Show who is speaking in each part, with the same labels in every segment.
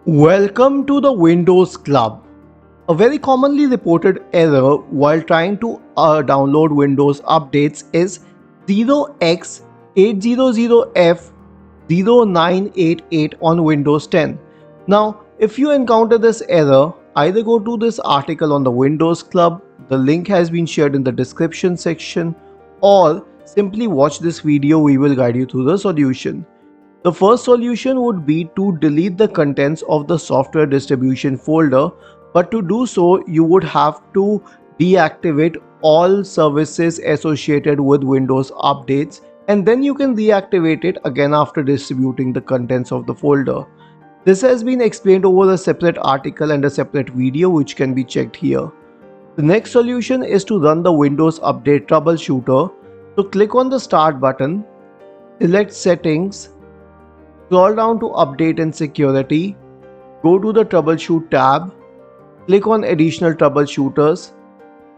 Speaker 1: Welcome to the Windows Club. A very commonly reported error while trying to download Windows updates is 0x800f0988 on Windows 10. Now, if you encounter this error, either go to this article on the Windows Club, the link has been shared in the description section, or simply watch this video. We will guide you through the solution. The first solution would be to delete the contents of the software distribution folder, but to do so you would have to deactivate all services associated with Windows updates, and then you can reactivate it again after distributing the contents of the folder. This has been explained over a separate article and a separate video which can be checked here. The next solution is to run the Windows Update Troubleshooter. So click on the Start button, select Settings, scroll down to Update and Security, go to the Troubleshoot tab, click on Additional Troubleshooters,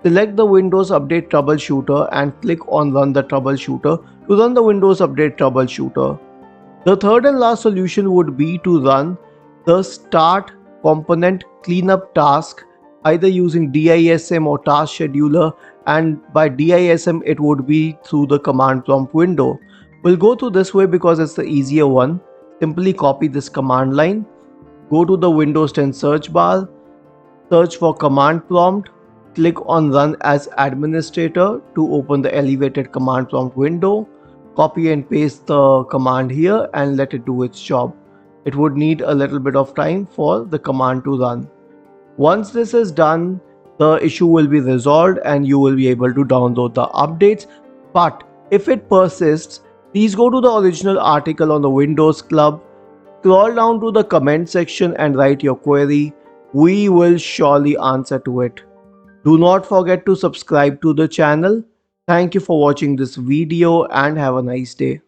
Speaker 1: select the Windows Update Troubleshooter and click on Run the Troubleshooter to run the Windows Update Troubleshooter. The third and last solution would be to run the StartComponentCleanup task either using DISM or Task Scheduler, and by DISM it would be through the command prompt window. We'll go through this way because it's the easier one. Simply copy this command line, go to the Windows 10 search bar, search for command prompt, click on Run as Administrator to open the elevated command prompt window, copy and paste the command here and let it do its job. It would need a little bit of time for the command to run. Once this is done, the issue will be resolved and you will be able to download the updates. But if it persists, please go to the original article on the Windows Club, scroll down to the comment section and write your query. We will surely answer to it. Do not forget to subscribe to the channel. Thank you for watching this video and have a nice day.